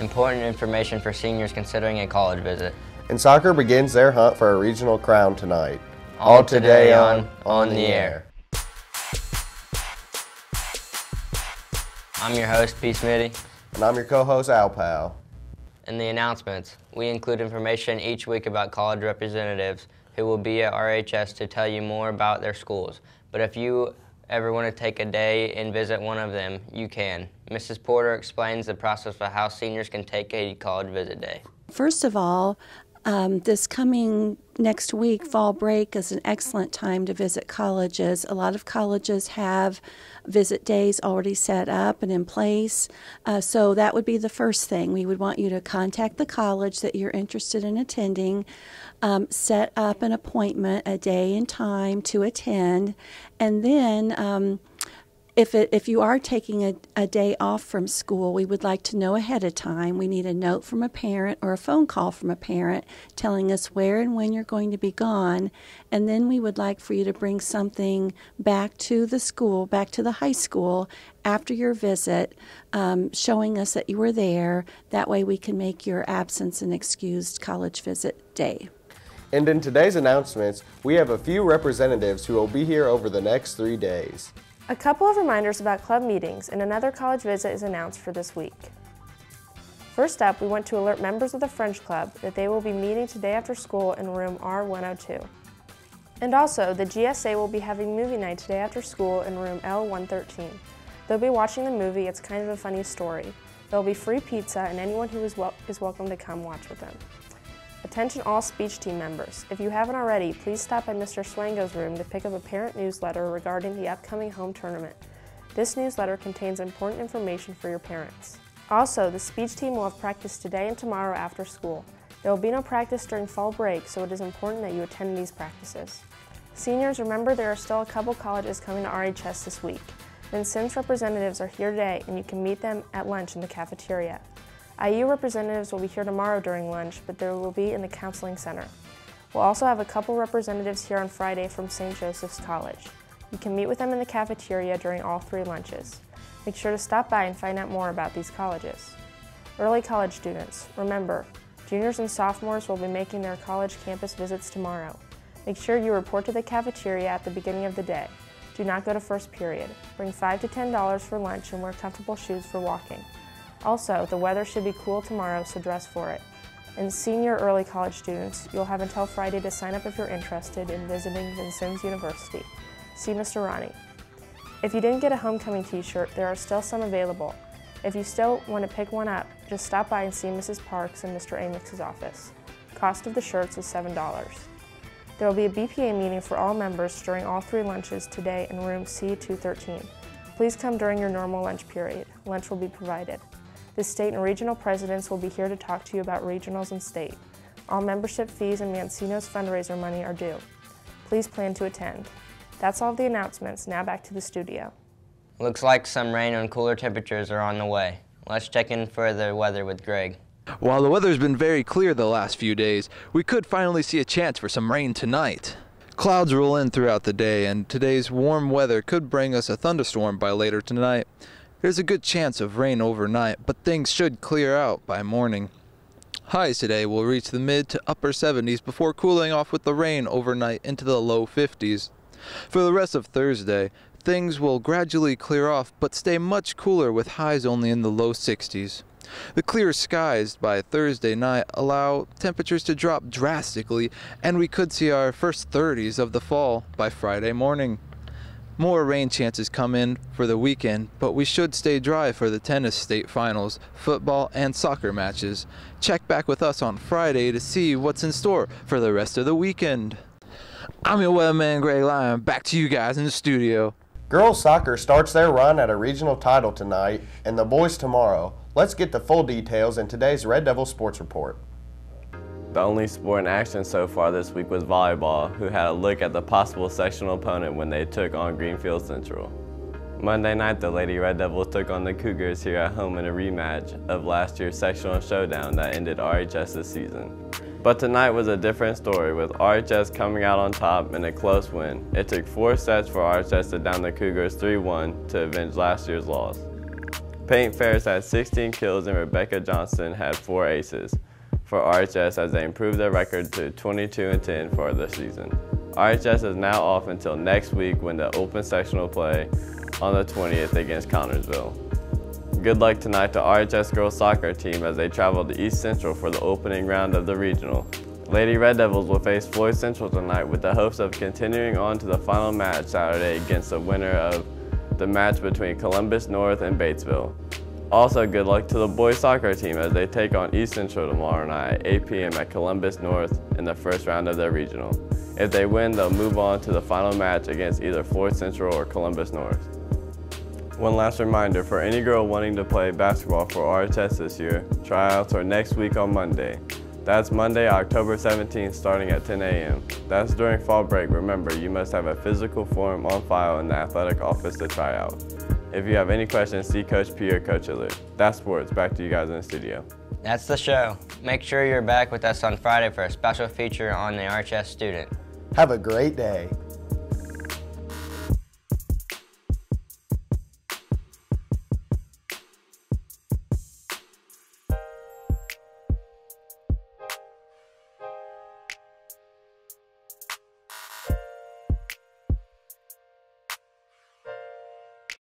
Important information for seniors considering a college visit. And soccer begins their hunt for a regional crown tonight. All today on the Air. I'm your host, P. Smitty. And I'm your co-host, Al Pal. In the announcements, we include information each week about college representatives who will be at RHS to tell you more about their schools. But if you ever want to take a day and visit one of them, you can. Mrs. Porter explains the process of how seniors can take a college visit day. First of all, this coming next week, fall break, is an excellent time to visit colleges. A lot of colleges have visit days already set up and in place, so that would be the first thing. We would want you to contact the college that you're interested in attending, set up an appointment, a day and time to attend, and then if you are taking a day off from school, we would like to know ahead of time. We need a note from a parent or a phone call from a parent telling us where and when you're going to be gone. And then we would like for you to bring something back to the school, back to the high school after your visit, showing us that you were there. That way we can make your absence an excused college visit day. And in today's announcements, we have a few representatives who will be here over the next 3 days. A couple of reminders about club meetings and another college visit is announced for this week. First up, we want to alert members of the French Club that they will be meeting today after school in room R102. And also, the GSA will be having movie night today after school in room L113. They'll be watching the movie It's Kind of a Funny Story. There will be free pizza and anyone who is welcome to come watch with them. Attention all speech team members. If you haven't already, please stop by Mr. Swango's room to pick up a parent newsletter regarding the upcoming home tournament. This newsletter contains important information for your parents. Also, the speech team will have practice today and tomorrow after school. There will be no practice during fall break, so it is important that you attend these practices. Seniors, remember there are still a couple colleges coming to RHS this week. Vincennes representatives are here today and you can meet them at lunch in the cafeteria. IU representatives will be here tomorrow during lunch, but they will be in the counseling center. We'll also have a couple representatives here on Friday from St. Joseph's College. You can meet with them in the cafeteria during all 3 lunches. Make sure to stop by and find out more about these colleges. Early college students, remember, juniors and sophomores will be making their college campus visits tomorrow. Make sure you report to the cafeteria at the beginning of the day. Do not go to first period. Bring $5 to $10 for lunch and wear comfortable shoes for walking. Also, the weather should be cool tomorrow, so dress for it. And senior early college students, you'll have until Friday to sign up if you're interested in visiting Vincennes University. See Mr. Ronnie. If you didn't get a homecoming t-shirt, there are still some available. If you still want to pick one up, just stop by and see Mrs. Parks in Mr. Amix's office. Cost of the shirts is $7. There will be a BPA meeting for all members during all 3 lunches today in room C213. Please come during your normal lunch period. Lunch will be provided. The state and regional presidents will be here to talk to you about regionals and state. All membership fees and Mancino's fundraiser money are due. Please plan to attend. That's all of the announcements. Now back to the studio. Looks like some rain and cooler temperatures are on the way. Let's check in for the weather with Greg. While the weather's been very clear the last few days, we could finally see a chance for some rain tonight. Clouds roll in throughout the day, and today's warm weather could bring us a thunderstorm by later tonight. There's a good chance of rain overnight, but things should clear out by morning. Highs today will reach the mid to upper 70s before cooling off with the rain overnight into the low 50s. For the rest of Thursday, things will gradually clear off but stay much cooler with highs only in the low 60s. The clear skies by Thursday night allow temperatures to drop drastically, and we could see our first 30s of the fall by Friday morning. More rain chances come in for the weekend, but we should stay dry for the tennis state finals, football, and soccer matches. Check back with us on Friday to see what's in store for the rest of the weekend. I'm your weatherman, Greg Lyon. Back to you guys in the studio. Girls soccer starts their run at a regional title tonight, and the boys tomorrow. Let's get the full details in today's Red Devil Sports Report. The only sport in action so far this week was volleyball, who had a look at the possible sectional opponent when they took on Greenfield Central. Monday night, the Lady Red Devils took on the Cougars here at home in a rematch of last year's sectional showdown that ended RHS's season. But tonight was a different story, with RHS coming out on top in a close win. It took 4 sets for RHS to down the Cougars 3-1 to avenge last year's loss. Peyton Ferris had 16 kills and Rebecca Johnston had 4 aces for RHS as they improved their record to 22-10 for the season. RHS is now off until next week when the open sectional play on the 20th against Connersville. Good luck tonight to RHS girls soccer team as they travel to East Central for the opening round of the regional. Lady Red Devils will face Floyd Central tonight with the hopes of continuing on to the final match Saturday against the winner of the match between Columbus North and Batesville. Also, good luck to the boys soccer team as they take on East Central tomorrow night at 8 p.m. at Columbus North in the first round of their regional. If they win, they'll move on to the final match against either Floyd Central or Columbus North. One last reminder, for any girl wanting to play basketball for RHS this year, tryouts are next week on Monday. That's Monday, October 17th, starting at 10 a.m. That's during fall break. Remember, you must have a physical form on file in the athletic office to try out. If you have any questions, see Coach P or Coach Illard. That's sports. Back to you guys in the studio. That's the show. Make sure you're back with us on Friday for a special feature on the RHS student. Have a great day.